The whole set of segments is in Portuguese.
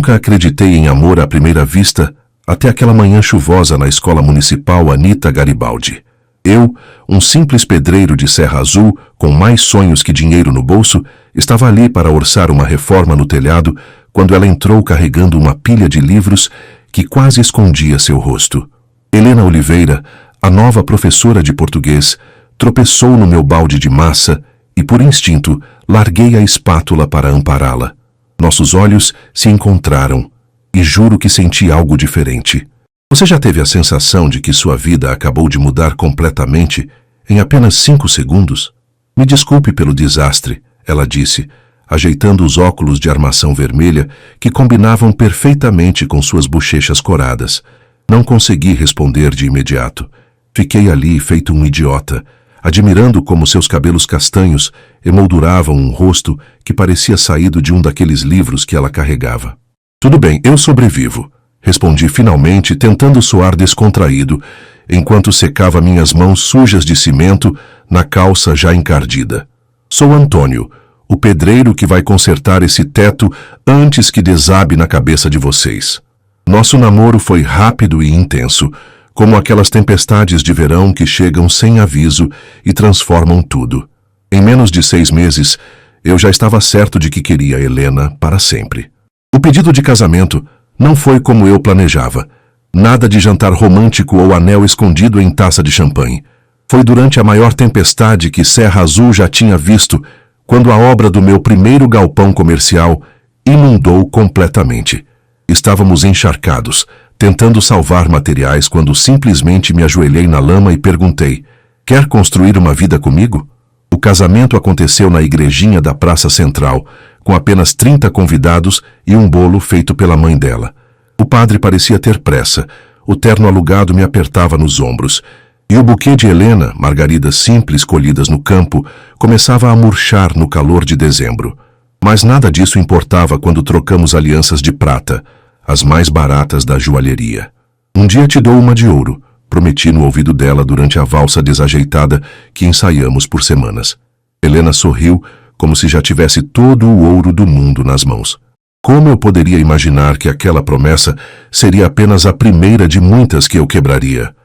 Nunca acreditei em amor à primeira vista, até aquela manhã chuvosa na escola municipal Anita Garibaldi. Eu, um simples pedreiro de Serra Azul, com mais sonhos que dinheiro no bolso, estava ali para orçar uma reforma no telhado, quando ela entrou carregando uma pilha de livros que quase escondia seu rosto. Helena Oliveira, a nova professora de português, tropeçou no meu balde de massa e, por instinto, larguei a espátula para ampará-la. Nossos olhos se encontraram e juro que senti algo diferente. Você já teve a sensação de que sua vida acabou de mudar completamente em apenas 5 segundos? Me desculpe pelo desastre, ela disse, ajeitando os óculos de armação vermelha que combinavam perfeitamente com suas bochechas coradas. Não consegui responder de imediato. Fiquei ali feito um idiota, admirando como seus cabelos castanhos emolduravam um rosto que parecia saído de um daqueles livros que ela carregava. Tudo bem, eu sobrevivo, respondi finalmente, tentando soar descontraído, enquanto secava minhas mãos sujas de cimento na calça já encardida. Sou Antônio, o pedreiro que vai consertar esse teto antes que desabe na cabeça de vocês. Nosso namoro foi rápido e intenso, como aquelas tempestades de verão que chegam sem aviso e transformam tudo. Em menos de 6 meses, eu já estava certo de que queria Helena para sempre. O pedido de casamento não foi como eu planejava. Nada de jantar romântico ou anel escondido em taça de champanhe. Foi durante a maior tempestade que Serra Azul já tinha visto, quando a obra do meu primeiro galpão comercial inundou completamente. Estávamos encharcados, tentando salvar materiais quando simplesmente me ajoelhei na lama e perguntei: quer construir uma vida comigo? O casamento aconteceu na igrejinha da Praça Central, com apenas 30 convidados e um bolo feito pela mãe dela. O padre parecia ter pressa, o terno alugado me apertava nos ombros, e o buquê de Helena, margaridas simples colhidas no campo, começava a murchar no calor de dezembro. Mas nada disso importava quando trocamos alianças de prata, as mais baratas da joalheria. Um dia te dou uma de ouro, prometi no ouvido dela durante a valsa desajeitada que ensaiamos por semanas. Helena sorriu, como se já tivesse todo o ouro do mundo nas mãos. Como eu poderia imaginar que aquela promessa seria apenas a primeira de muitas que eu quebraria?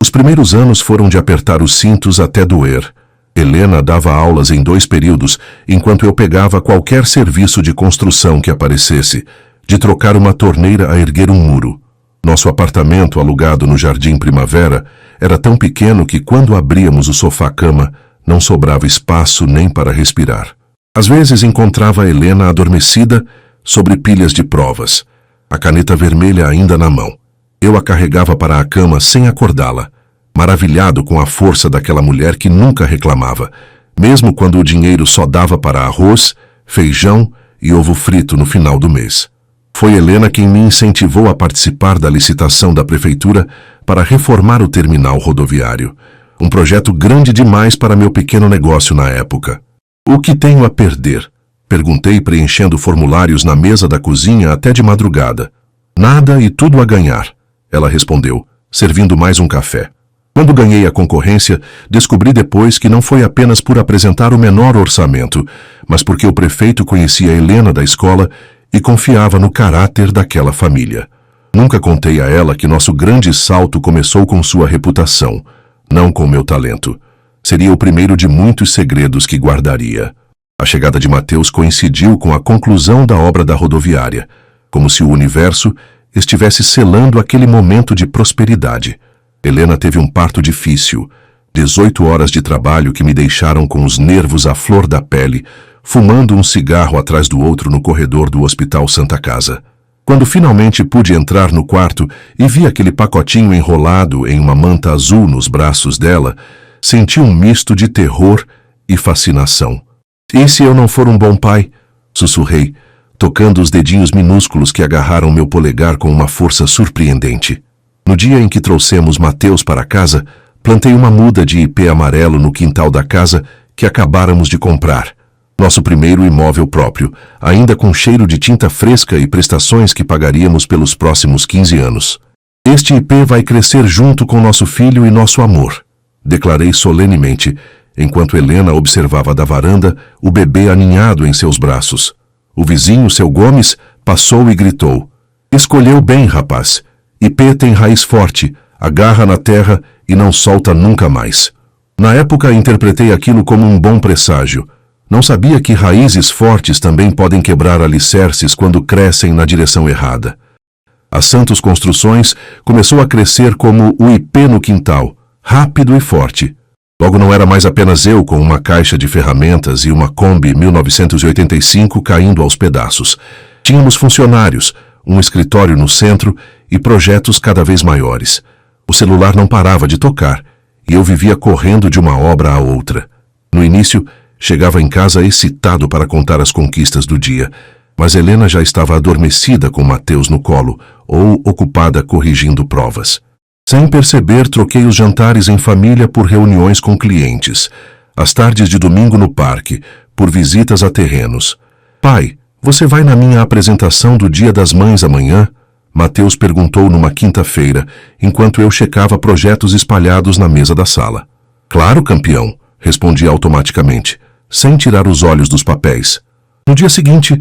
Os primeiros anos foram de apertar os cintos até doer. Helena dava aulas em 2 períodos, enquanto eu pegava qualquer serviço de construção que aparecesse, de trocar uma torneira a erguer um muro. Nosso apartamento, alugado no Jardim Primavera, era tão pequeno que quando abríamos o sofá-cama, não sobrava espaço nem para respirar. Às vezes encontrava a Helena adormecida sobre pilhas de provas, a caneta vermelha ainda na mão. Eu a carregava para a cama sem acordá-la, maravilhado com a força daquela mulher que nunca reclamava, mesmo quando o dinheiro só dava para arroz, feijão e ovo frito no final do mês. Foi Helena quem me incentivou a participar da licitação da prefeitura para reformar o terminal rodoviário, um projeto grande demais para meu pequeno negócio na época. O que tenho a perder? Perguntei, preenchendo formulários na mesa da cozinha até de madrugada. Nada e tudo a ganhar, ela respondeu, servindo mais um café. Quando ganhei a concorrência, descobri depois que não foi apenas por apresentar o menor orçamento, mas porque o prefeito conhecia Helena da escola e confiava no caráter daquela família. Nunca contei a ela que nosso grande salto começou com sua reputação, não com meu talento. Seria o primeiro de muitos segredos que guardaria. A chegada de Mateus coincidiu com a conclusão da obra da rodoviária, como se o universo estivesse selando aquele momento de prosperidade. Helena teve um parto difícil, 18 horas de trabalho que me deixaram com os nervos à flor da pele, fumando um cigarro atrás do outro no corredor do Hospital Santa Casa. Quando finalmente pude entrar no quarto e vi aquele pacotinho enrolado em uma manta azul nos braços dela, senti um misto de terror e fascinação. E se eu não for um bom pai? Sussurrei, tocando os dedinhos minúsculos que agarraram meu polegar com uma força surpreendente. No dia em que trouxemos Mateus para casa, plantei uma muda de ipê amarelo no quintal da casa que acabáramos de comprar. Nosso primeiro imóvel próprio, ainda com cheiro de tinta fresca e prestações que pagaríamos pelos próximos 15 anos. Este ipê vai crescer junto com nosso filho e nosso amor, declarei solenemente, enquanto Helena observava da varanda o bebê aninhado em seus braços. O vizinho, seu Gomes, passou e gritou: "Escolheu bem, rapaz. IP tem raiz forte, agarra na terra e não solta nunca mais." Na época, interpretei aquilo como um bom presságio. Não sabia que raízes fortes também podem quebrar alicerces quando crescem na direção errada. A Santos Construções começou a crescer como o IP no quintal, rápido e forte. Logo não era mais apenas eu com uma caixa de ferramentas e uma Kombi 1985 caindo aos pedaços. Tínhamos funcionários, um escritório no centro e projetos cada vez maiores. O celular não parava de tocar e eu vivia correndo de uma obra a outra. No início, chegava em casa excitado para contar as conquistas do dia, mas Helena já estava adormecida com Mateus no colo ou ocupada corrigindo provas. Sem perceber, troquei os jantares em família por reuniões com clientes, as tardes de domingo no parque, por visitas a terrenos. "Pai, você vai na minha apresentação do Dia das Mães amanhã?" Mateus perguntou numa quinta-feira, enquanto eu checava projetos espalhados na mesa da sala. "Claro, campeão", respondi automaticamente, sem tirar os olhos dos papéis. No dia seguinte,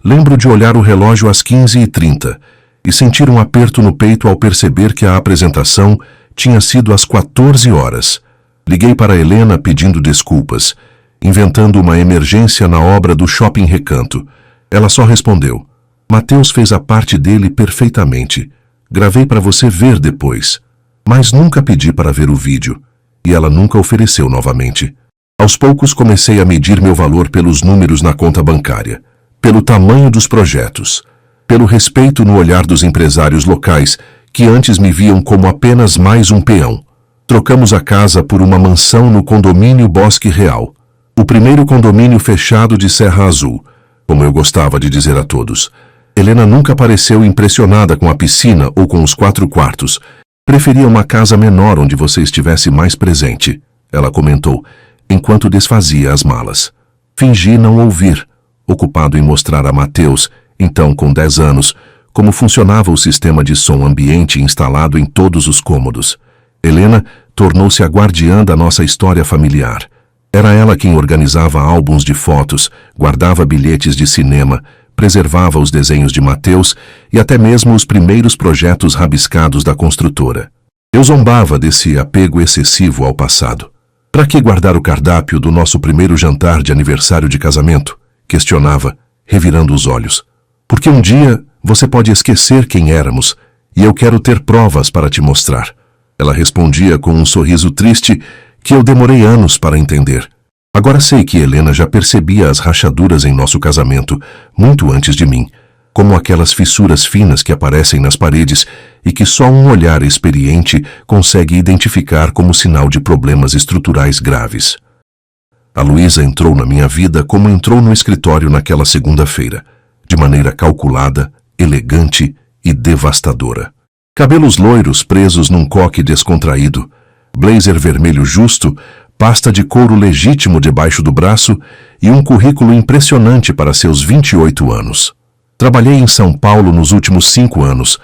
lembro de olhar o relógio às 15h30 e sentir um aperto no peito ao perceber que a apresentação tinha sido às 14 horas. Liguei para Helena pedindo desculpas, inventando uma emergência na obra do Shopping Recanto. Ela só respondeu: "Mateus fez a parte dele perfeitamente. Gravei para você ver depois." Mas nunca pedi para ver o vídeo, e ela nunca ofereceu novamente. Aos poucos comecei a medir meu valor pelos números na conta bancária, pelo tamanho dos projetos, pelo respeito no olhar dos empresários locais, que antes me viam como apenas mais um peão. Trocamos a casa por uma mansão no condomínio Bosque Real, o primeiro condomínio fechado de Serra Azul, como eu gostava de dizer a todos. Helena nunca pareceu impressionada com a piscina ou com os 4 quartos. "Preferia uma casa menor onde você estivesse mais presente", ela comentou, enquanto desfazia as malas. Fingi não ouvir, ocupado em mostrar a Mateus, então com 10 anos, como funcionava o sistema de som ambiente instalado em todos os cômodos. Helena tornou-se a guardiã da nossa história familiar. Era ela quem organizava álbuns de fotos, guardava bilhetes de cinema, preservava os desenhos de Mateus e até mesmo os primeiros projetos rabiscados da construtora. Eu zombava desse apego excessivo ao passado. "Para que guardar o cardápio do nosso primeiro jantar de aniversário de casamento?" questionava, revirando os olhos. "Porque um dia você pode esquecer quem éramos e eu quero ter provas para te mostrar." Ela respondia com um sorriso triste que eu demorei anos para entender. Agora sei que Helena já percebia as rachaduras em nosso casamento, muito antes de mim, como aquelas fissuras finas que aparecem nas paredes e que só um olhar experiente consegue identificar como sinal de problemas estruturais graves. A Luísa entrou na minha vida como entrou no escritório naquela segunda-feira, de maneira calculada, elegante e devastadora. Cabelos loiros presos num coque descontraído, blazer vermelho justo, pasta de couro legítimo debaixo do braço e um currículo impressionante para seus 28 anos. "Trabalhei em São Paulo nos últimos 5 anos,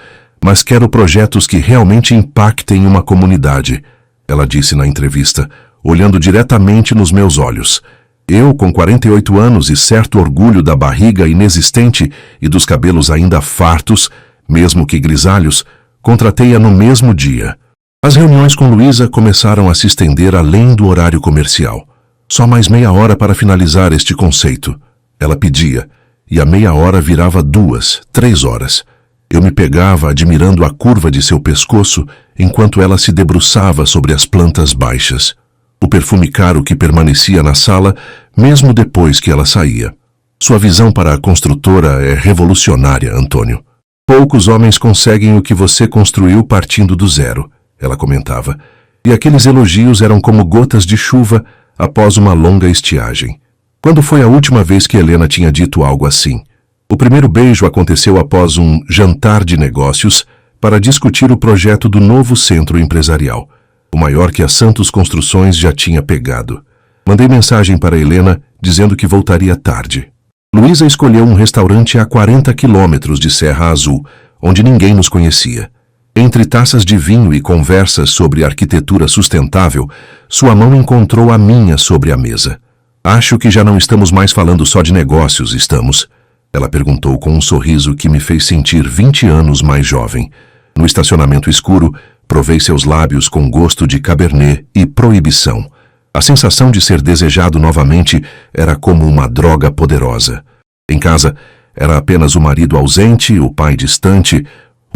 mas quero projetos que realmente impactem uma comunidade", ela disse na entrevista, olhando diretamente nos meus olhos. Eu, com 48 anos e certo orgulho da barriga inexistente e dos cabelos ainda fartos, mesmo que grisalhos, contratei-a no mesmo dia. As reuniões com Luísa começaram a se estender além do horário comercial. "Só mais meia hora para finalizar este conceito", ela pedia, e a meia hora virava 2, 3 horas. Eu me pegava admirando a curva de seu pescoço enquanto ela se debruçava sobre as plantas baixas. O perfume caro que permanecia na sala, mesmo depois que ela saía. "Sua visão para a construtora é revolucionária, Antônio. Poucos homens conseguem o que você construiu partindo do zero", ela comentava, e aqueles elogios eram como gotas de chuva após uma longa estiagem. Quando foi a última vez que Helena tinha dito algo assim? O primeiro beijo aconteceu após um jantar de negócios para discutir o projeto do novo centro empresarial, o maior que a Santos Construções já tinha pegado. Mandei mensagem para Helena dizendo que voltaria tarde. Luísa escolheu um restaurante a 40 quilômetros de Serra Azul, onde ninguém nos conhecia. Entre taças de vinho e conversas sobre arquitetura sustentável, sua mão encontrou a minha sobre a mesa. "Acho que já não estamos mais falando só de negócios, estamos?" Ela perguntou com um sorriso que me fez sentir 20 anos mais jovem. No estacionamento escuro, provei seus lábios com gosto de cabernet e proibição. A sensação de ser desejado novamente era como uma droga poderosa. Em casa, era apenas o marido ausente, o pai distante,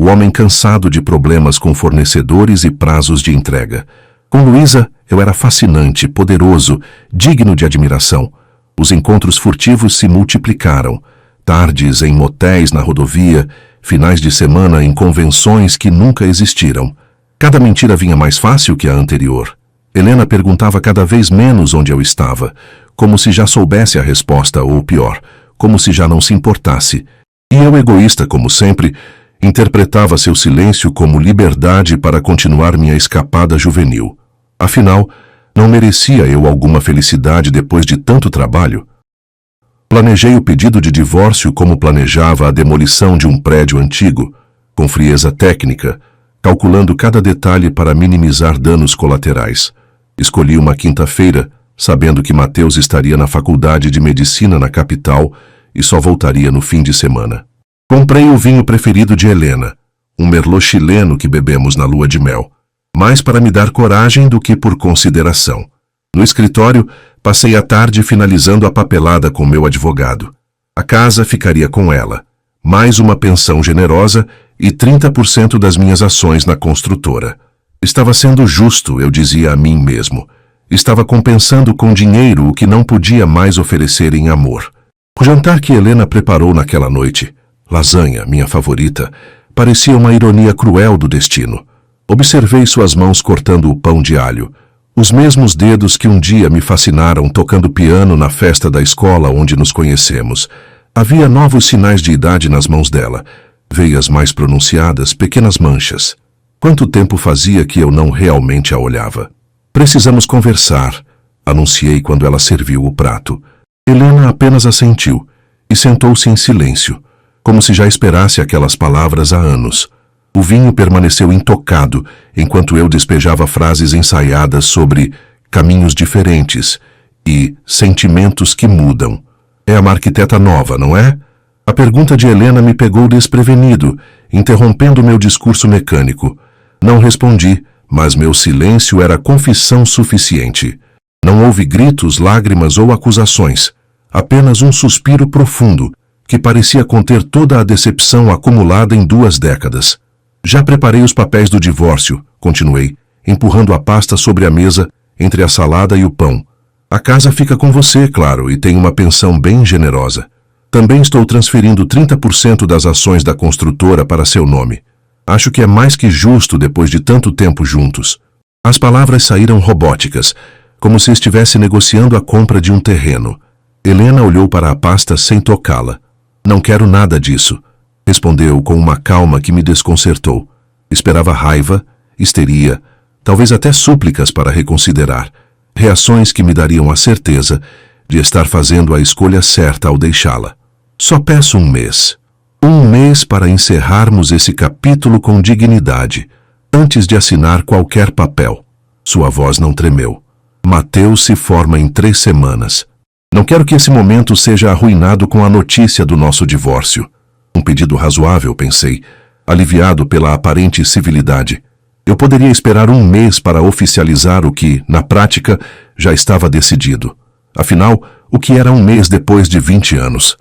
o homem cansado de problemas com fornecedores e prazos de entrega. Com Luísa, eu era fascinante, poderoso, digno de admiração. Os encontros furtivos se multiplicaram. Tardes em motéis na rodovia, finais de semana em convenções que nunca existiram. Cada mentira vinha mais fácil que a anterior. Helena perguntava cada vez menos onde eu estava, como se já soubesse a resposta, ou pior, como se já não se importasse. E eu, egoísta como sempre, interpretava seu silêncio como liberdade para continuar minha escapada juvenil. Afinal, não merecia eu alguma felicidade depois de tanto trabalho? Planejei o pedido de divórcio como planejava a demolição de um prédio antigo, com frieza técnica, calculando cada detalhe para minimizar danos colaterais. Escolhi uma quinta-feira, sabendo que Mateus estaria na faculdade de medicina na capital e só voltaria no fim de semana. Comprei o vinho preferido de Helena, um merlot chileno que bebemos na lua de mel, mais para me dar coragem do que por consideração. No escritório, passei a tarde finalizando a papelada com meu advogado. A casa ficaria com ela, mais uma pensão generosa e 30% das minhas ações na construtora. Estava sendo justo, eu dizia a mim mesmo. Estava compensando com dinheiro o que não podia mais oferecer em amor. O jantar que Helena preparou naquela noite, lasanha, minha favorita, parecia uma ironia cruel do destino. Observei suas mãos cortando o pão de alho, os mesmos dedos que um dia me fascinaram tocando piano na festa da escola onde nos conhecemos. Havia novos sinais de idade nas mãos dela, veias mais pronunciadas, pequenas manchas. Quanto tempo fazia que eu não realmente a olhava? Precisamos conversar, anunciei quando ela serviu o prato. Helena apenas assentiu e sentou-se em silêncio, como se já esperasse aquelas palavras há anos. O vinho permaneceu intocado enquanto eu despejava frases ensaiadas sobre caminhos diferentes e sentimentos que mudam. É uma arquiteta nova, não é? A pergunta de Helena me pegou desprevenido, interrompendo meu discurso mecânico. Não respondi, mas meu silêncio era confissão suficiente. Não houve gritos, lágrimas ou acusações, apenas um suspiro profundo que parecia conter toda a decepção acumulada em 2 décadas. Já preparei os papéis do divórcio, continuei, empurrando a pasta sobre a mesa, entre a salada e o pão. A casa fica com você, claro, e tem uma pensão bem generosa. Também estou transferindo 30% das ações da construtora para seu nome. Acho que é mais que justo depois de tanto tempo juntos. As palavras saíram robóticas, como se estivesse negociando a compra de um terreno. Helena olhou para a pasta sem tocá-la. Não quero nada disso, respondeu com uma calma que me desconcertou. Esperava raiva, histeria, talvez até súplicas para reconsiderar. Reações que me dariam a certeza de estar fazendo a escolha certa ao deixá-la. Só peço 1 mês. 1 mês para encerrarmos esse capítulo com dignidade, antes de assinar qualquer papel. Sua voz não tremeu. Mateus se forma em 3 semanas. Não quero que esse momento seja arruinado com a notícia do nosso divórcio. Um pedido razoável, pensei, aliviado pela aparente civilidade. Eu poderia esperar 1 mês para oficializar o que, na prática, já estava decidido. Afinal, o que era 1 mês depois de 20 anos?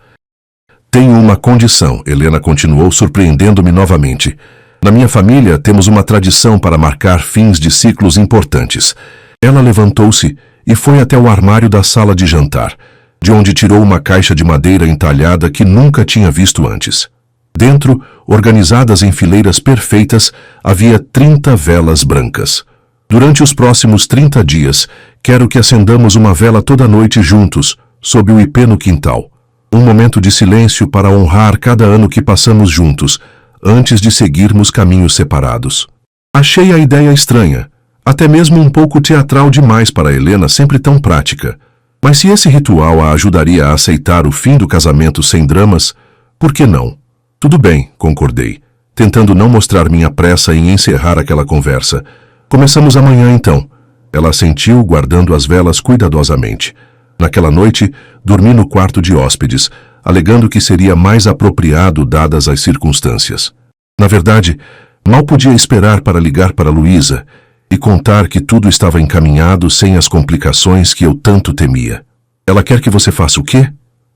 Tenho uma condição, Helena continuou, surpreendendo-me novamente. Na minha família, temos uma tradição para marcar fins de ciclos importantes. Ela levantou-se e foi até o armário da sala de jantar, de onde tirou uma caixa de madeira entalhada que nunca tinha visto antes. Dentro, organizadas em fileiras perfeitas, havia 30 velas brancas. Durante os próximos 30 dias, quero que acendamos uma vela toda noite juntos, sob o ipê no quintal. Um momento de silêncio para honrar cada ano que passamos juntos, antes de seguirmos caminhos separados. Achei a ideia estranha, até mesmo um pouco teatral demais para Helena, sempre tão prática. Mas se esse ritual a ajudaria a aceitar o fim do casamento sem dramas, por que não? Tudo bem, concordei, tentando não mostrar minha pressa em encerrar aquela conversa. Começamos amanhã, então. Ela assentiu, guardando as velas cuidadosamente. Naquela noite, dormi no quarto de hóspedes, alegando que seria mais apropriado dadas as circunstâncias. Na verdade, mal podia esperar para ligar para Luísa e contar que tudo estava encaminhado sem as complicações que eu tanto temia. Ela quer que você faça o quê?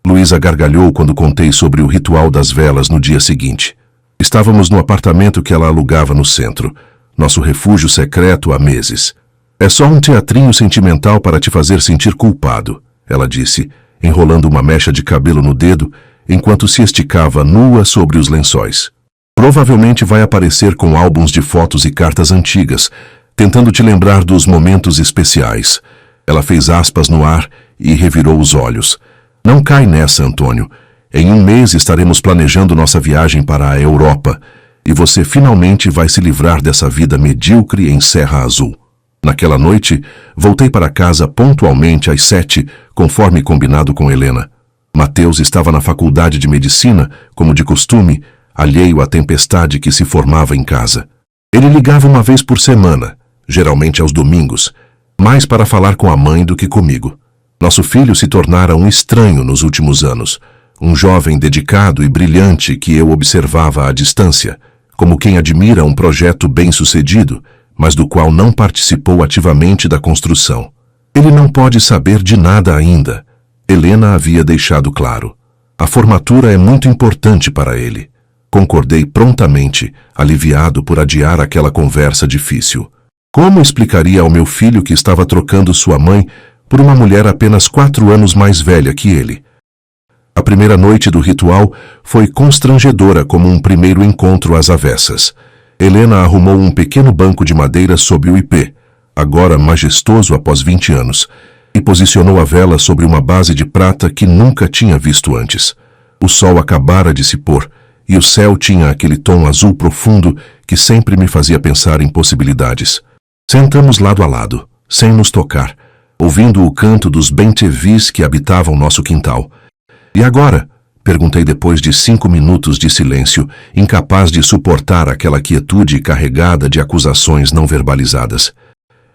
Luísa gargalhou quando contei sobre o ritual das velas no dia seguinte. Estávamos no apartamento que ela alugava no centro, nosso refúgio secreto há meses. É só um teatrinho sentimental para te fazer sentir culpado, ela disse, enrolando uma mecha de cabelo no dedo, enquanto se esticava nua sobre os lençóis. Provavelmente vai aparecer com álbuns de fotos e cartas antigas, tentando te lembrar dos momentos especiais. Ela fez aspas no ar e revirou os olhos. Não cai nessa, Antônio. Em um mês estaremos planejando nossa viagem para a Europa, e você finalmente vai se livrar dessa vida medíocre em Serra Azul. Naquela noite, voltei para casa pontualmente às 7, conforme combinado com Helena. Mateus estava na faculdade de medicina, como de costume, alheio à tempestade que se formava em casa. Ele ligava uma vez por semana, geralmente aos domingos, mais para falar com a mãe do que comigo. Nosso filho se tornara um estranho nos últimos anos, um jovem dedicado e brilhante que eu observava à distância, como quem admira um projeto bem-sucedido, mas do qual não participou ativamente da construção. Ele não pode saber de nada ainda. Helena havia deixado claro. A formatura é muito importante para ele. Concordei prontamente, aliviado por adiar aquela conversa difícil. Como explicaria ao meu filho que estava trocando sua mãe por uma mulher apenas 4 anos mais velha que ele? A primeira noite do ritual foi constrangedora como um primeiro encontro às avessas. Helena arrumou um pequeno banco de madeira sob o ipê, agora majestoso após 20 anos, e posicionou a vela sobre uma base de prata que nunca tinha visto antes. O sol acabara de se pôr, e o céu tinha aquele tom azul profundo que sempre me fazia pensar em possibilidades. Sentamos lado a lado, sem nos tocar, ouvindo o canto dos bem-te-vis que habitavam nosso quintal. E agora? Perguntei depois de 5 minutos de silêncio, incapaz de suportar aquela quietude carregada de acusações não verbalizadas.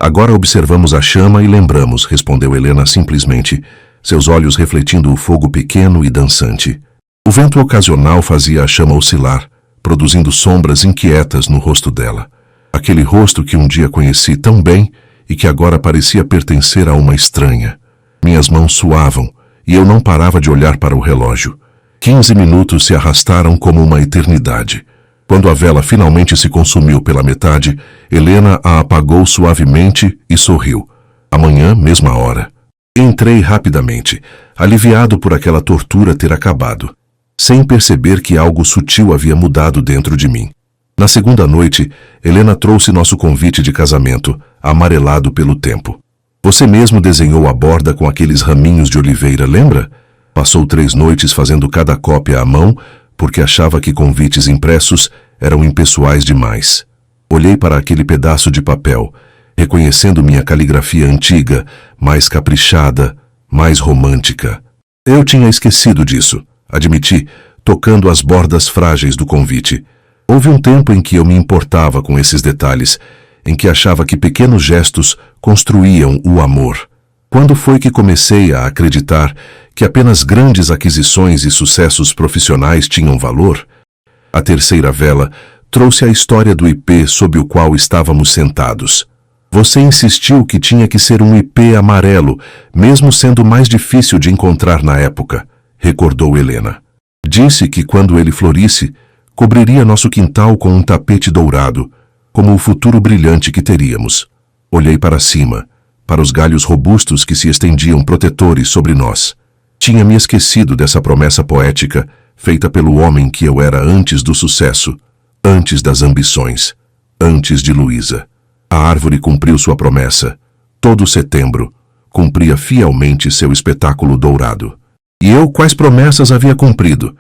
Agora observamos a chama e lembramos, respondeu Helena simplesmente, seus olhos refletindo o fogo pequeno e dançante. O vento ocasional fazia a chama oscilar, produzindo sombras inquietas no rosto dela. Aquele rosto que um dia conheci tão bem e que agora parecia pertencer a uma estranha. Minhas mãos suavam e eu não parava de olhar para o relógio. 15 minutos se arrastaram como uma eternidade. Quando a vela finalmente se consumiu pela metade, Helena a apagou suavemente e sorriu. Amanhã, mesma hora. Entrei rapidamente, aliviado por aquela tortura ter acabado, sem perceber que algo sutil havia mudado dentro de mim. Na segunda noite, Helena trouxe nosso convite de casamento, amarelado pelo tempo. Você mesmo desenhou a borda com aqueles raminhos de oliveira, lembra? Passou 3 noites fazendo cada cópia à mão, porque achava que convites impressos eram impessoais demais. Olhei para aquele pedaço de papel, reconhecendo minha caligrafia antiga, mais caprichada, mais romântica. Eu tinha esquecido disso, admiti, tocando as bordas frágeis do convite. Houve um tempo em que eu me importava com esses detalhes, em que achava que pequenos gestos construíam o amor. Quando foi que comecei a acreditar que apenas grandes aquisições e sucessos profissionais tinham valor? A terceira vela trouxe a história do ipê sob o qual estávamos sentados. Você insistiu que tinha que ser um ipê amarelo, mesmo sendo mais difícil de encontrar na época, recordou Helena. Disse que quando ele florisse, cobriria nosso quintal com um tapete dourado, como o futuro brilhante que teríamos. Olhei para cima, para os galhos robustos que se estendiam protetores sobre nós. Tinha me esquecido dessa promessa poética, feita pelo homem que eu era antes do sucesso, antes das ambições, antes de Luísa. A árvore cumpriu sua promessa. Todo setembro, cumpria fielmente seu espetáculo dourado. E eu quais promessas havia cumprido?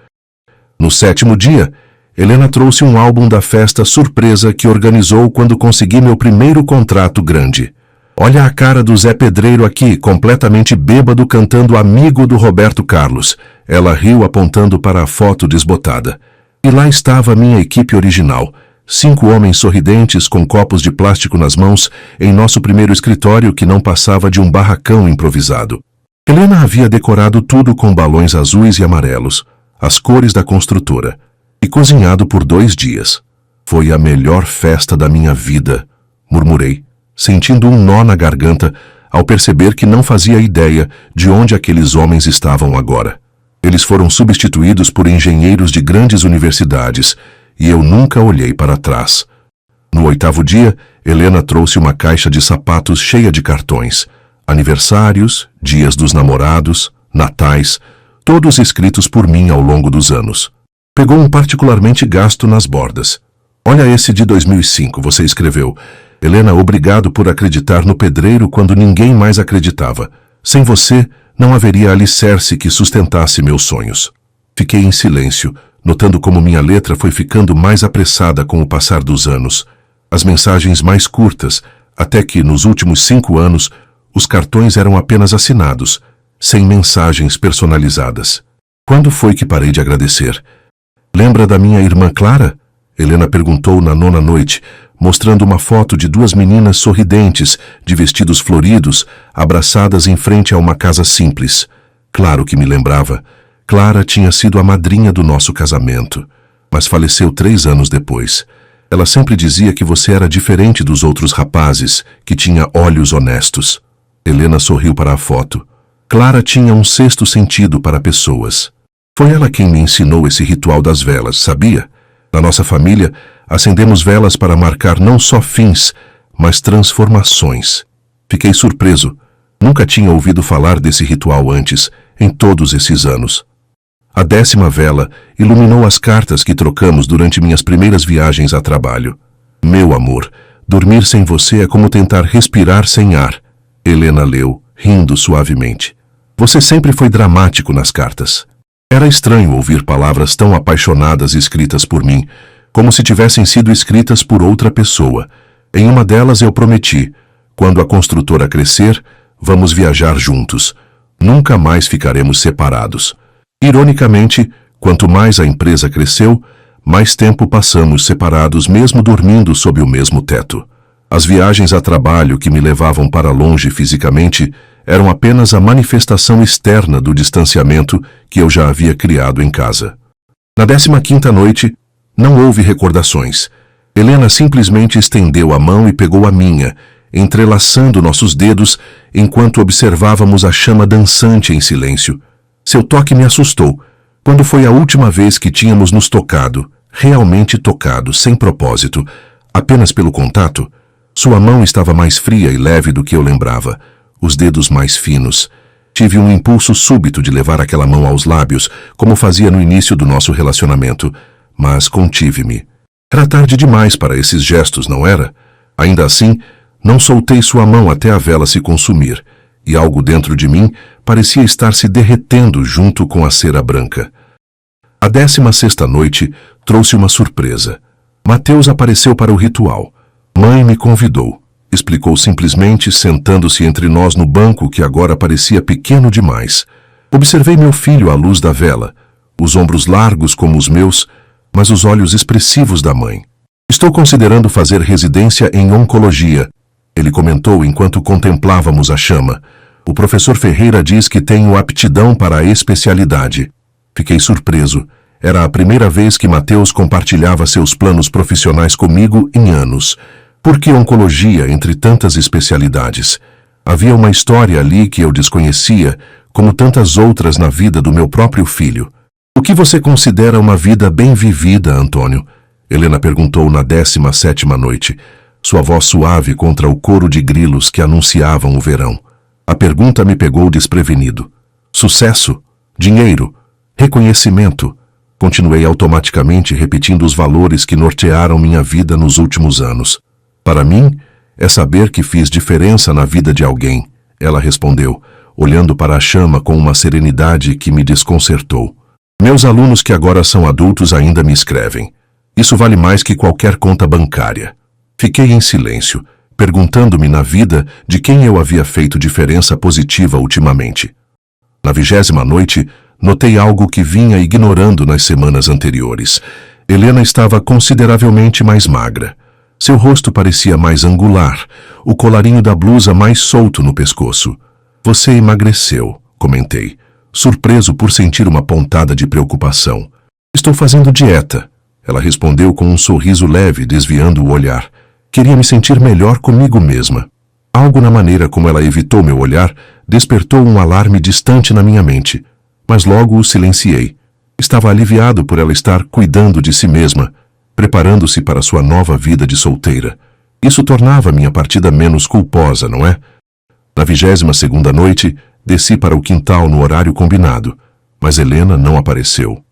No 7º dia, Helena trouxe um álbum da festa surpresa que organizou quando consegui meu primeiro contrato grande. Olha a cara do Zé Pedreiro aqui, completamente bêbado cantando Amigo do Roberto Carlos. Ela riu apontando para a foto desbotada. E lá estava a minha equipe original. 5 homens sorridentes com copos de plástico nas mãos em nosso primeiro escritório que não passava de um barracão improvisado. Helena havia decorado tudo com balões azuis e amarelos, as cores da construtora, e cozinhado por 2 dias. Foi a melhor festa da minha vida, murmurei, sentindo um nó na garganta ao perceber que não fazia ideia de onde aqueles homens estavam agora. Eles foram substituídos por engenheiros de grandes universidades, e eu nunca olhei para trás. No 8º dia, Helena trouxe uma caixa de sapatos cheia de cartões, aniversários, dias dos namorados, natais, todos escritos por mim ao longo dos anos. Pegou um particularmente gasto nas bordas. Olha esse de 2005, você escreveu. Helena, obrigado por acreditar no pedreiro quando ninguém mais acreditava. Sem você, não haveria alicerce que sustentasse meus sonhos. Fiquei em silêncio, notando como minha letra foi ficando mais apressada com o passar dos anos. As mensagens mais curtas, até que, nos últimos 5 anos, os cartões eram apenas assinados, sem mensagens personalizadas. Quando foi que parei de agradecer? Lembra da minha irmã Clara? Helena perguntou na 9ª noite, mostrando uma foto de 2 meninas sorridentes, de vestidos floridos, abraçadas em frente a uma casa simples. Claro que me lembrava. Clara tinha sido a madrinha do nosso casamento, mas faleceu 3 anos depois. Ela sempre dizia que você era diferente dos outros rapazes, que tinha olhos honestos. Helena sorriu para a foto. Clara tinha um 6º sentido para pessoas. Foi ela quem me ensinou esse ritual das velas, sabia? Na nossa família, acendemos velas para marcar não só fins, mas transformações. Fiquei surpreso. Nunca tinha ouvido falar desse ritual antes, em todos esses anos. A 10ª vela iluminou as cartas que trocamos durante minhas primeiras viagens a trabalho. Meu amor, dormir sem você é como tentar respirar sem ar. Helena leu, rindo suavemente. Você sempre foi dramático nas cartas. Era estranho ouvir palavras tão apaixonadas escritas por mim, como se tivessem sido escritas por outra pessoa. Em uma delas eu prometi, quando a construtora crescer, vamos viajar juntos. Nunca mais ficaremos separados. Ironicamente, quanto mais a empresa cresceu, mais tempo passamos separados mesmo dormindo sob o mesmo teto. As viagens a trabalho que me levavam para longe fisicamente eram apenas a manifestação externa do distanciamento que eu já havia criado em casa. Na 15ª noite, não houve recordações. Helena simplesmente estendeu a mão e pegou a minha, entrelaçando nossos dedos enquanto observávamos a chama dançante em silêncio. Seu toque me assustou. Quando foi a última vez que tínhamos nos tocado, realmente tocado, sem propósito, apenas pelo contato? Sua mão estava mais fria e leve do que eu lembrava, os dedos mais finos. Tive um impulso súbito de levar aquela mão aos lábios, como fazia no início do nosso relacionamento, mas contive-me. Era tarde demais para esses gestos, não era? Ainda assim, não soltei sua mão até a vela se consumir, e algo dentro de mim parecia estar se derretendo junto com a cera branca. A 16ª noite trouxe uma surpresa. Mateus apareceu para o ritual. Mãe me convidou, explicou simplesmente, sentando-se entre nós no banco que agora parecia pequeno demais. Observei meu filho à luz da vela, os ombros largos como os meus, mas os olhos expressivos da mãe. Estou considerando fazer residência em oncologia, ele comentou enquanto contemplávamos a chama. O professor Ferreira diz que tenho aptidão para a especialidade. Fiquei surpreso. Era a primeira vez que Mateus compartilhava seus planos profissionais comigo em anos. Por que oncologia entre tantas especialidades? Havia uma história ali que eu desconhecia, como tantas outras na vida do meu próprio filho. O que você considera uma vida bem vivida, Antônio? Helena perguntou na 17ª noite, sua voz suave contra o coro de grilos que anunciavam o verão. A pergunta me pegou desprevenido. Sucesso? Dinheiro? Reconhecimento? Continuei automaticamente repetindo os valores que nortearam minha vida nos últimos anos. Para mim, é saber que fiz diferença na vida de alguém, ela respondeu, olhando para a chama com uma serenidade que me desconcertou. Meus alunos que agora são adultos ainda me escrevem. Isso vale mais que qualquer conta bancária. Fiquei em silêncio, perguntando-me na vida de quem eu havia feito diferença positiva ultimamente. Na 20ª noite, notei algo que vinha ignorando nas semanas anteriores. Helena estava consideravelmente mais magra. Seu rosto parecia mais angular, o colarinho da blusa mais solto no pescoço. Você emagreceu, comentei, surpreso por sentir uma pontada de preocupação. Estou fazendo dieta. Ela respondeu com um sorriso leve, desviando o olhar. Queria me sentir melhor comigo mesma. Algo na maneira como ela evitou meu olhar despertou um alarme distante na minha mente, mas logo o silenciei. Estava aliviado por ela estar cuidando de si mesma, preparando-se para sua nova vida de solteira. Isso tornava minha partida menos culposa, não é? Na 22ª noite, desci para o quintal no horário combinado, mas Helena não apareceu.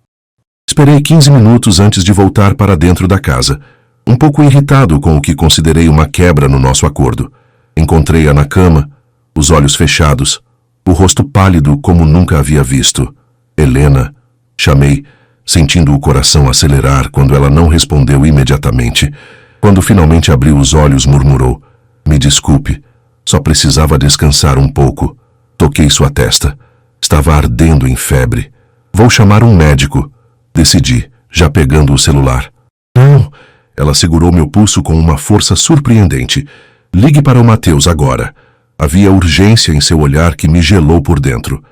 Esperei 15 minutos antes de voltar para dentro da casa, um pouco irritado com o que considerei uma quebra no nosso acordo. Encontrei-a na cama, os olhos fechados, o rosto pálido como nunca havia visto. Helena, chamei, sentindo o coração acelerar quando ela não respondeu imediatamente. Quando finalmente abriu os olhos, murmurou: "Me desculpe, só precisava descansar um pouco." Toquei sua testa. Estava ardendo em febre. "Vou chamar um médico", decidi, já pegando o celular. "Não." Ela segurou meu pulso com uma força surpreendente. "Ligue para o Mateus agora." Havia urgência em seu olhar que me gelou por dentro.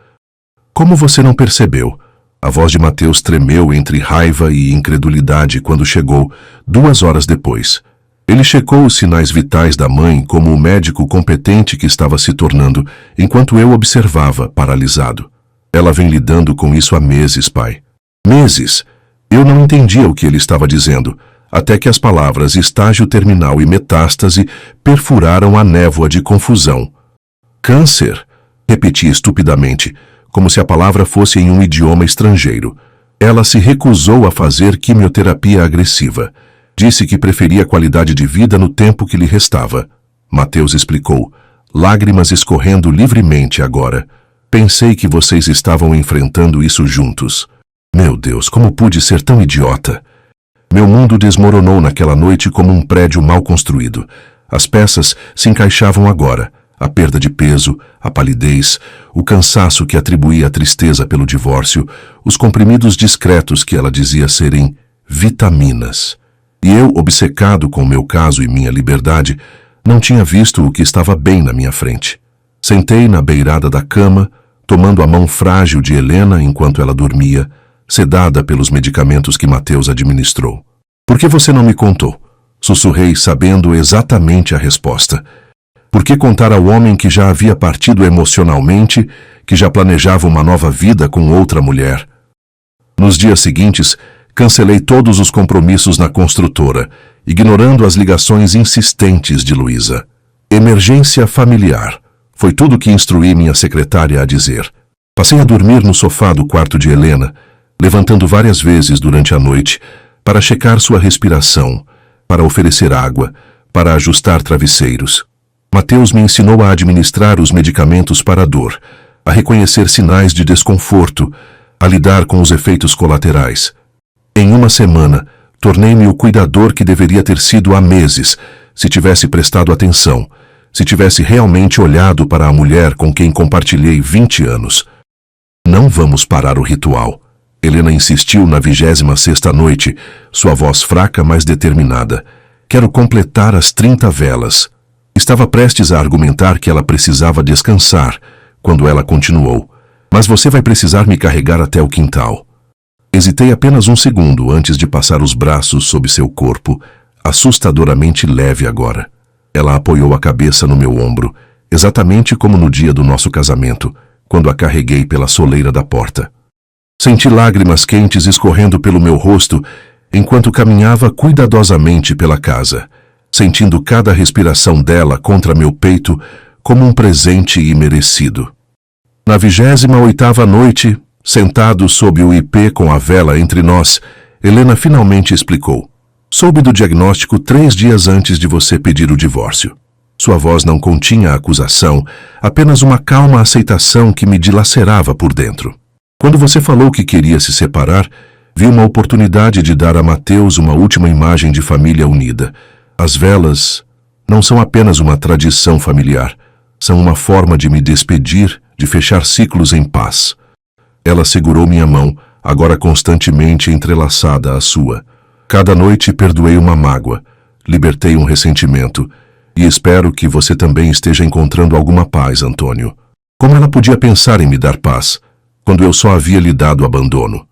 "Como você não percebeu?" A voz de Mateus tremeu entre raiva e incredulidade quando chegou, 2 horas depois. Ele checou os sinais vitais da mãe como o médico competente que estava se tornando, enquanto eu observava, paralisado. "Ela vem lidando com isso há meses, pai." Meses. Eu não entendia o que ele estava dizendo, até que as palavras estágio terminal e metástase perfuraram a névoa de confusão. "Câncer?" repeti estupidamente, como se a palavra fosse em um idioma estrangeiro. Ela se recusou a fazer quimioterapia agressiva. Disse que preferia qualidade de vida no tempo que lhe restava. Mateus explicou, lágrimas escorrendo livremente agora. "Pensei que vocês estavam enfrentando isso juntos." Meu Deus, como pude ser tão idiota? Meu mundo desmoronou naquela noite como um prédio mal construído. As peças se encaixavam agora. A perda de peso, a palidez, o cansaço que atribuía à tristeza pelo divórcio, os comprimidos discretos que ela dizia serem vitaminas. E eu, obcecado com meu caso e minha liberdade, não tinha visto o que estava bem na minha frente. Sentei na beirada da cama, tomando a mão frágil de Helena enquanto ela dormia, sedada pelos medicamentos que Mateus administrou. "Por que você não me contou?" Sussurrei, sabendo exatamente a resposta. Por que contar ao homem que já havia partido emocionalmente, que já planejava uma nova vida com outra mulher? Nos dias seguintes, cancelei todos os compromissos na construtora, ignorando as ligações insistentes de Luísa. "Emergência familiar", foi tudo que instruí minha secretária a dizer. Passei a dormir no sofá do quarto de Helena, levantando várias vezes durante a noite, para checar sua respiração, para oferecer água, para ajustar travesseiros. Mateus me ensinou a administrar os medicamentos para a dor, a reconhecer sinais de desconforto, a lidar com os efeitos colaterais. Em uma semana, tornei-me o cuidador que deveria ter sido há meses, se tivesse prestado atenção, se tivesse realmente olhado para a mulher com quem compartilhei 20 anos. "Não vamos parar o ritual." Helena insistiu na 26ª noite, sua voz fraca, mas determinada. "Quero completar as 30 velas." Estava prestes a argumentar que ela precisava descansar, quando ela continuou. "Mas você vai precisar me carregar até o quintal." Hesitei apenas um segundo antes de passar os braços sob seu corpo, assustadoramente leve agora. Ela apoiou a cabeça no meu ombro, exatamente como no dia do nosso casamento, quando a carreguei pela soleira da porta. Senti lágrimas quentes escorrendo pelo meu rosto enquanto caminhava cuidadosamente pela casa, sentindo cada respiração dela contra meu peito como um presente imerecido. Na 28ª noite, sentado sob o ipê com a vela entre nós, Helena finalmente explicou. "Soube do diagnóstico 3 dias antes de você pedir o divórcio." Sua voz não continha acusação, apenas uma calma aceitação que me dilacerava por dentro. "Quando você falou que queria se separar, vi uma oportunidade de dar a Mateus uma última imagem de família unida. As velas não são apenas uma tradição familiar, são uma forma de me despedir, de fechar ciclos em paz." Ela segurou minha mão, agora constantemente entrelaçada à sua. "Cada noite perdoei uma mágoa, libertei um ressentimento, e espero que você também esteja encontrando alguma paz, Antônio." Como ela podia pensar em me dar paz, quando eu só havia lhe dado abandono?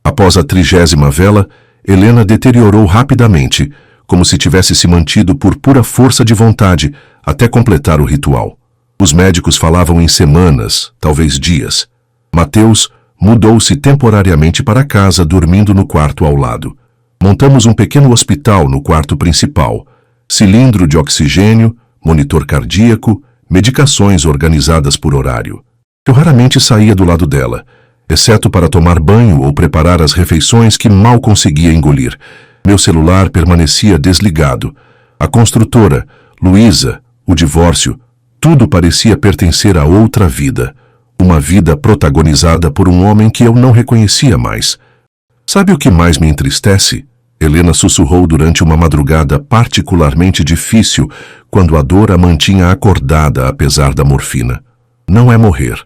Após a 30ª vela, Helena deteriorou rapidamente, como se tivesse se mantido por pura força de vontade até completar o ritual. Os médicos falavam em semanas, talvez dias. Mateus mudou-se temporariamente para casa, dormindo no quarto ao lado. Montamos um pequeno hospital no quarto principal. Cilindro de oxigênio, monitor cardíaco, medicações organizadas por horário. Eu raramente saía do lado dela, exceto para tomar banho ou preparar as refeições que mal conseguia engolir. Meu celular permanecia desligado. A construtora, Luísa, o divórcio, tudo parecia pertencer a outra vida. Uma vida protagonizada por um homem que eu não reconhecia mais. Sabe o que mais me entristece? Helena sussurrou durante uma madrugada particularmente difícil, quando a dor a mantinha acordada apesar da morfina. Não é morrer.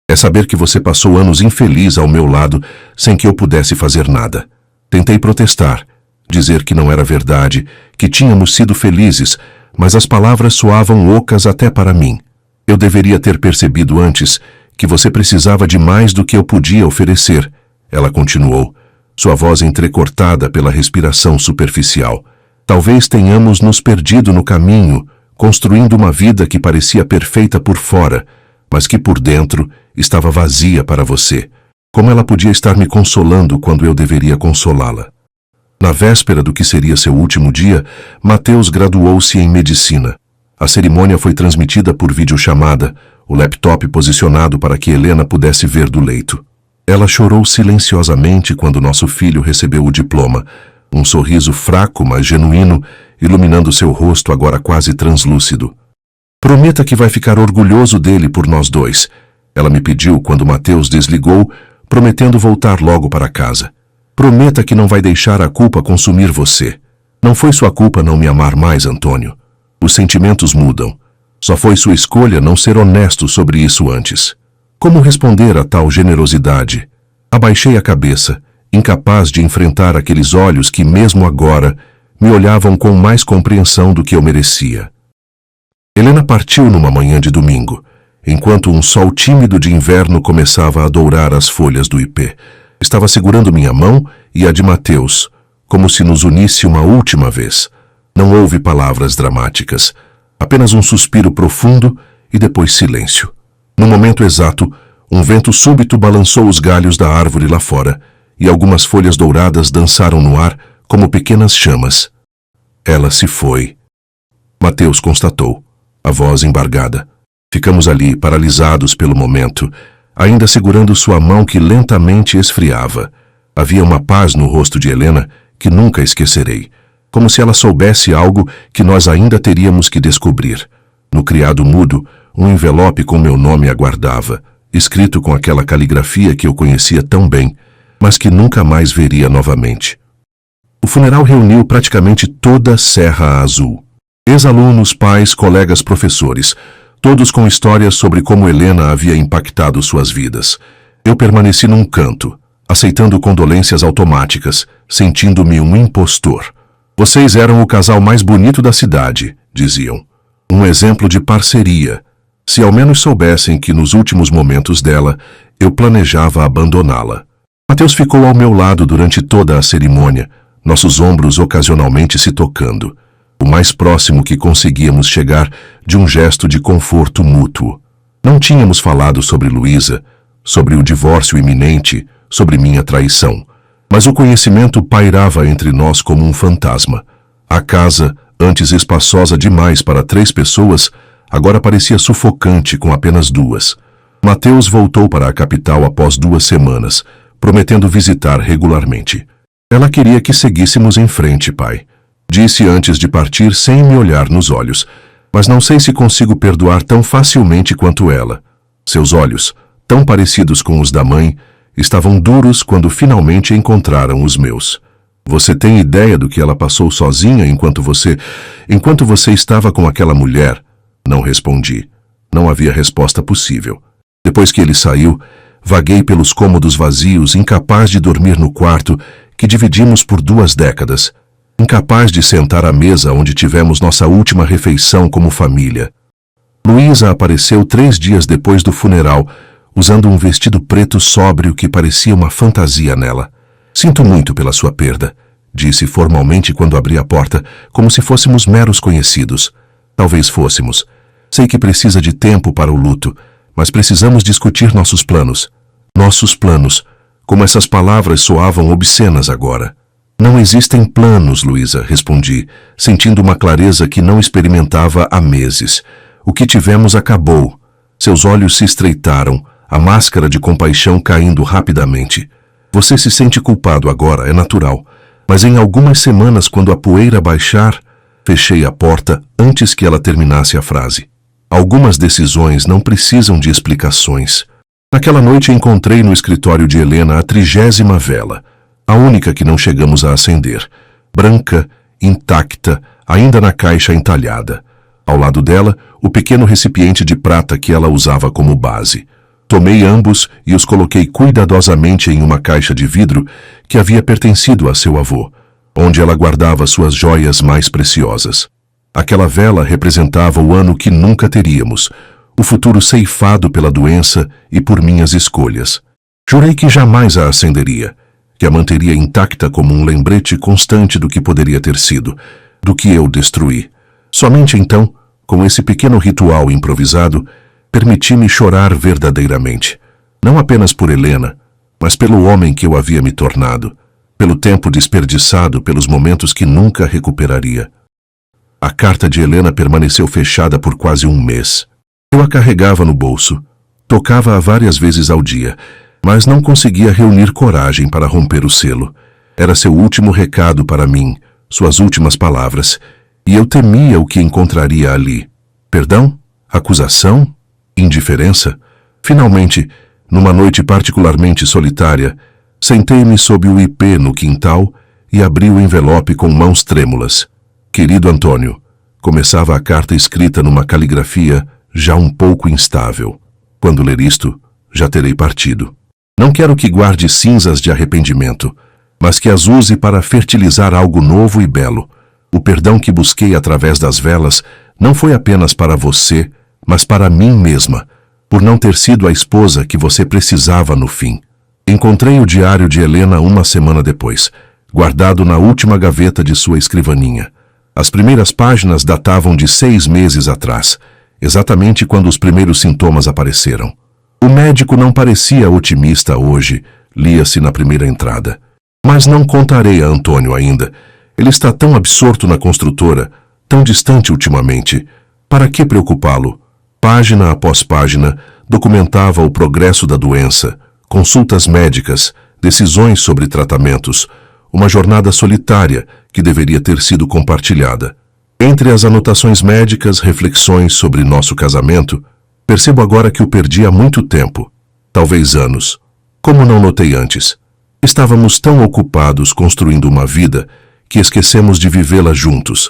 É saber que você passou anos infeliz ao meu lado sem que eu pudesse fazer nada. Tentei protestar, dizer que não era verdade, que tínhamos sido felizes, mas as palavras soavam ocas até para mim. Eu deveria ter percebido antes que você precisava de mais do que eu podia oferecer, ela continuou, sua voz entrecortada pela respiração superficial. Talvez tenhamos nos perdido no caminho, construindo uma vida que parecia perfeita por fora, mas que por dentro estava vazia para você. Como ela podia estar me consolando quando eu deveria consolá-la? Na véspera do que seria seu último dia, Mateus graduou-se em medicina. A cerimônia foi transmitida por videochamada, o laptop posicionado para que Helena pudesse ver do leito. Ela chorou silenciosamente quando nosso filho recebeu o diploma, um sorriso fraco, mas genuíno, iluminando seu rosto agora quase translúcido. Prometa que vai ficar orgulhoso dele por nós dois, ela me pediu quando Mateus desligou, prometendo voltar logo para casa. Prometa que não vai deixar a culpa consumir você. Não foi sua culpa não me amar mais, Antônio. Os sentimentos mudam. Só foi sua escolha não ser honesto sobre isso antes. Como responder a tal generosidade? Abaixei a cabeça, incapaz de enfrentar aqueles olhos que, mesmo agora, me olhavam com mais compreensão do que eu merecia. Helena partiu numa manhã de domingo, enquanto um sol tímido de inverno começava a dourar as folhas do ipê. Estava segurando minha mão e a de Mateus, como se nos unisse uma última vez. Não houve palavras dramáticas, apenas um suspiro profundo e depois silêncio. No momento exato, um vento súbito balançou os galhos da árvore lá fora e algumas folhas douradas dançaram no ar como pequenas chamas. Ela se foi. Mateus constatou, a voz embargada. Ficamos ali, paralisados pelo momento, ainda segurando sua mão que lentamente esfriava. Havia uma paz no rosto de Helena que nunca esquecerei, como se ela soubesse algo que nós ainda teríamos que descobrir. No criado mudo, um envelope com meu nome aguardava, escrito com aquela caligrafia que eu conhecia tão bem, mas que nunca mais veria novamente. O funeral reuniu praticamente toda a Serra Azul. Ex-alunos, pais, colegas, professores, todos com histórias sobre como Helena havia impactado suas vidas. Eu permaneci num canto, aceitando condolências automáticas, sentindo-me um impostor. Vocês eram o casal mais bonito da cidade, diziam. Um exemplo de parceria. Se ao menos soubessem que nos últimos momentos dela, eu planejava abandoná-la. Mateus ficou ao meu lado durante toda a cerimônia, nossos ombros ocasionalmente se tocando. O mais próximo que conseguíamos chegar de um gesto de conforto mútuo. Não tínhamos falado sobre Luísa, sobre o divórcio iminente, sobre minha traição, mas o conhecimento pairava entre nós como um fantasma. A casa, antes espaçosa demais para 3 pessoas, agora parecia sufocante com apenas 2. Mateus voltou para a capital após 2 semanas, prometendo visitar regularmente. Ela queria que seguíssemos em frente, pai. Disse antes de partir sem me olhar nos olhos, mas não sei se consigo perdoar tão facilmente quanto ela. Seus olhos, tão parecidos com os da mãe, estavam duros quando finalmente encontraram os meus. Você tem ideia do que ela passou sozinha enquanto você estava com aquela mulher? Não respondi. Não havia resposta possível. Depois que ele saiu, vaguei pelos cômodos vazios, incapaz de dormir no quarto que dividimos por 2 décadas. Incapaz de sentar à mesa onde tivemos nossa última refeição como família. Luísa apareceu 3 dias depois do funeral, usando um vestido preto sóbrio que parecia uma fantasia nela. Sinto muito pela sua perda, disse formalmente quando abri a porta, como se fôssemos meros conhecidos. Talvez fôssemos. Sei que precisa de tempo para o luto, mas precisamos discutir nossos planos. Nossos planos. Como essas palavras soavam obscenas agora. Não existem planos, Luísa, respondi, sentindo uma clareza que não experimentava há meses. O que tivemos acabou. Seus olhos se estreitaram, a máscara de compaixão caindo rapidamente. Você se sente culpado agora, é natural. Mas em algumas semanas, quando a poeira baixar... Fechei a porta antes que ela terminasse a frase. Algumas decisões não precisam de explicações. Naquela noite encontrei no escritório de Helena a 30ª vela, a única que não chegamos a acender. Branca, intacta, ainda na caixa entalhada. Ao lado dela, o pequeno recipiente de prata que ela usava como base. Tomei ambos e os coloquei cuidadosamente em uma caixa de vidro que havia pertencido a seu avô, onde ela guardava suas joias mais preciosas. Aquela vela representava o ano que nunca teríamos, o futuro ceifado pela doença e por minhas escolhas. Jurei que jamais a acenderia, que a manteria intacta como um lembrete constante do que poderia ter sido, do que eu destruí. Somente então, com esse pequeno ritual improvisado, permiti-me chorar verdadeiramente. Não apenas por Helena, mas pelo homem que eu havia me tornado, pelo tempo desperdiçado, pelos momentos que nunca recuperaria. A carta de Helena permaneceu fechada por quase um mês. Eu a carregava no bolso, tocava-a várias vezes ao dia, mas não conseguia reunir coragem para romper o selo. Era seu último recado para mim, suas últimas palavras, e eu temia o que encontraria ali. Perdão? Acusação? Indiferença? Finalmente, numa noite particularmente solitária, sentei-me sob o ipê no quintal e abri o envelope com mãos trêmulas. Querido Antônio, começava a carta escrita numa caligrafia já um pouco instável. Quando ler isto, já terei partido. Não quero que guarde cinzas de arrependimento, mas que as use para fertilizar algo novo e belo. O perdão que busquei através das velas não foi apenas para você, mas para mim mesma, por não ter sido a esposa que você precisava no fim. Encontrei o diário de Helena uma semana depois, guardado na última gaveta de sua escrivaninha. As primeiras páginas datavam de 6 meses atrás, exatamente quando os primeiros sintomas apareceram. O médico não parecia otimista hoje, lia-se na primeira entrada. Mas não contarei a Antônio ainda. Ele está tão absorto na construtora, tão distante ultimamente. Para que preocupá-lo? Página após página, documentava o progresso da doença, consultas médicas, decisões sobre tratamentos, uma jornada solitária que deveria ter sido compartilhada. Entre as anotações médicas, reflexões sobre nosso casamento, percebo agora que o perdi há muito tempo, talvez anos. Como não notei antes? Estávamos tão ocupados construindo uma vida que esquecemos de vivê-la juntos.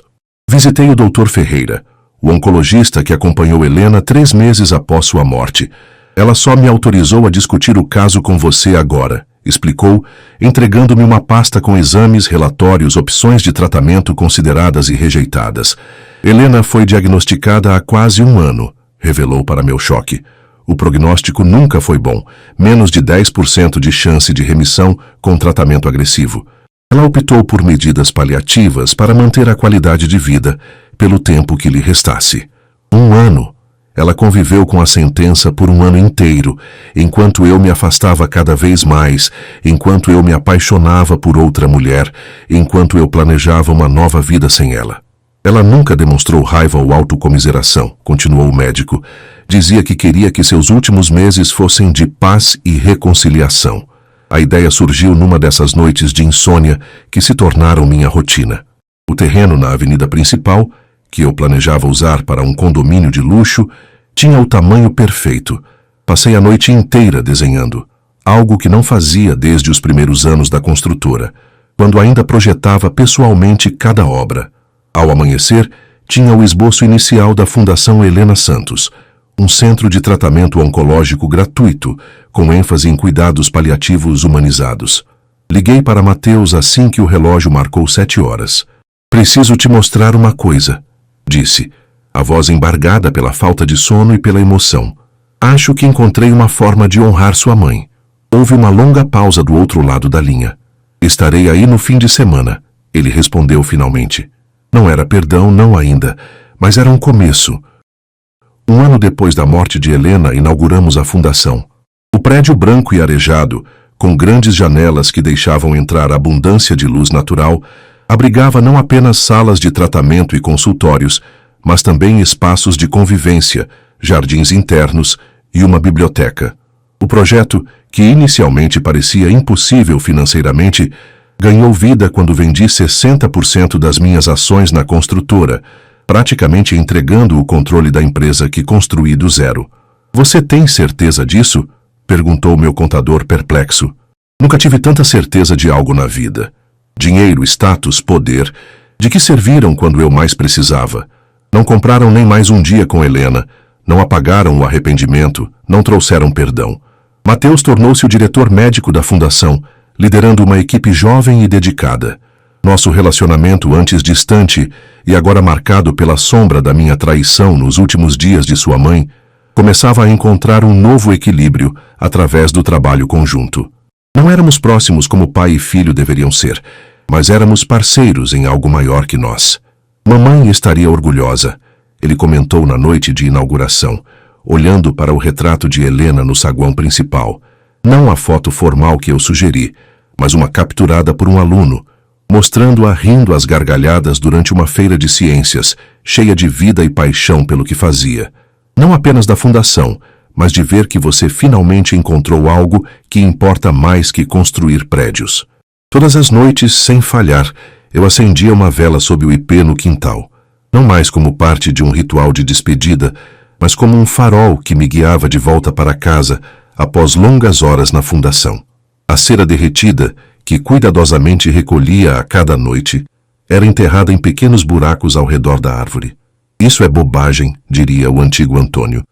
Visitei o Dr. Ferreira, o oncologista que acompanhou Helena 3 meses após sua morte. Ela só me autorizou a discutir o caso com você agora, explicou, entregando-me uma pasta com exames, relatórios, opções de tratamento consideradas e rejeitadas. Helena foi diagnosticada há quase 1 ano, revelou para meu choque. O prognóstico nunca foi bom, menos de 10% de chance de remissão com tratamento agressivo. Ela optou por medidas paliativas para manter a qualidade de vida pelo tempo que lhe restasse. 1 ano. Ela conviveu com a sentença por 1 ano inteiro, enquanto eu me afastava cada vez mais, enquanto eu me apaixonava por outra mulher, enquanto eu planejava uma nova vida sem ela. Ela nunca demonstrou raiva ou autocomiseração, continuou o médico. Dizia que queria que seus últimos meses fossem de paz e reconciliação. A ideia surgiu numa dessas noites de insônia que se tornaram minha rotina. O terreno na avenida principal, que eu planejava usar para um condomínio de luxo, tinha o tamanho perfeito. Passei a noite inteira desenhando, algo que não fazia desde os primeiros anos da construtora, quando ainda projetava pessoalmente cada obra. Ao amanhecer, tinha o esboço inicial da Fundação Helena Santos, um centro de tratamento oncológico gratuito, com ênfase em cuidados paliativos humanizados. Liguei para Mateus assim que o relógio marcou 7 horas. Preciso te mostrar uma coisa, disse. a voz embargada pela falta de sono e pela emoção. Acho que encontrei uma forma de honrar sua mãe. Houve uma longa pausa do outro lado da linha. Estarei aí no fim de semana, ele respondeu finalmente. Não era perdão, não ainda, mas era um começo. Um ano depois da morte de Helena, inauguramos a fundação. O prédio branco e arejado, com grandes janelas que deixavam entrar abundância de luz natural, abrigava não apenas salas de tratamento e consultórios, mas também espaços de convivência, jardins internos e uma biblioteca. O projeto, que inicialmente parecia impossível financeiramente, ganhou vida quando vendi 60% das minhas ações na construtora, praticamente entregando o controle da empresa que construí do zero. Você tem certeza disso? Perguntou meu contador perplexo. Nunca tive tanta certeza de algo na vida. Dinheiro, status, poder, de que serviram quando eu mais precisava? Não compraram nem mais um dia com Helena, não apagaram o arrependimento, não trouxeram perdão. Mateus tornou-se o diretor médico da fundação, liderando uma equipe jovem e dedicada. Nosso relacionamento, antes distante e agora marcado pela sombra da minha traição nos últimos dias de sua mãe, começava a encontrar um novo equilíbrio através do trabalho conjunto. Não éramos próximos como pai e filho deveriam ser, mas éramos parceiros em algo maior que nós. Mamãe estaria orgulhosa, ele comentou na noite de inauguração, olhando para o retrato de Helena no saguão principal. Não a foto formal que eu sugeri, mas uma capturada por um aluno, mostrando-a rindo às gargalhadas durante uma feira de ciências, cheia de vida e paixão pelo que fazia. Não apenas da fundação, mas de ver que você finalmente encontrou algo que importa mais que construir prédios. Todas as noites, sem falhar, eu acendia uma vela sob o ipê no quintal. Não mais como parte de um ritual de despedida, mas como um farol que me guiava de volta para casa após longas horas na fundação. A cera derretida, que cuidadosamente recolhia a cada noite, era enterrada em pequenos buracos ao redor da árvore. Isso é bobagem, diria o antigo Antônio.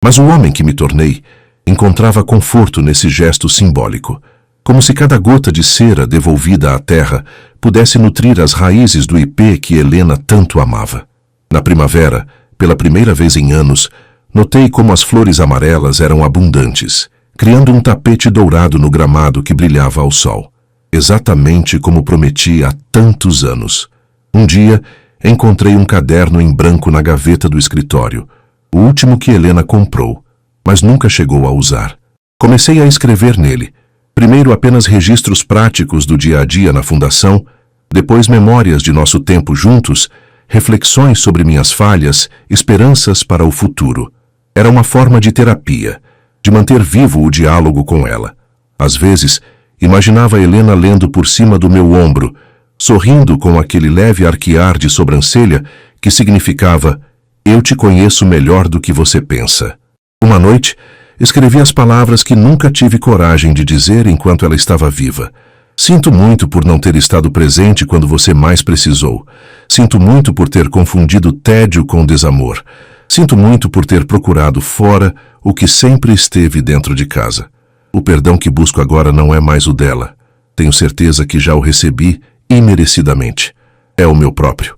Mas o homem que me tornei encontrava conforto nesse gesto simbólico, como se cada gota de cera devolvida à terra pudesse nutrir as raízes do ipê que Helena tanto amava. Na primavera, pela primeira vez em anos, notei como as flores amarelas eram abundantes, criando um tapete dourado no gramado que brilhava ao sol, exatamente como prometi há tantos anos. Um dia, encontrei um caderno em branco na gaveta do escritório, o último que Helena comprou, mas nunca chegou a usar. Comecei a escrever nele, primeiro apenas registros práticos do dia a dia na fundação, depois memórias de nosso tempo juntos, reflexões sobre minhas falhas, esperanças para o futuro. Era uma forma de terapia, de manter vivo o diálogo com ela. Às vezes, imaginava Helena lendo por cima do meu ombro, sorrindo com aquele leve arquear de sobrancelha que significava: eu te conheço melhor do que você pensa. Uma noite, escrevi as palavras que nunca tive coragem de dizer enquanto ela estava viva. Sinto muito por não ter estado presente quando você mais precisou. Sinto muito por ter confundido tédio com desamor. Sinto muito por ter procurado fora o que sempre esteve dentro de casa. O perdão que busco agora não é mais o dela. Tenho certeza que já o recebi imerecidamente. É o meu próprio.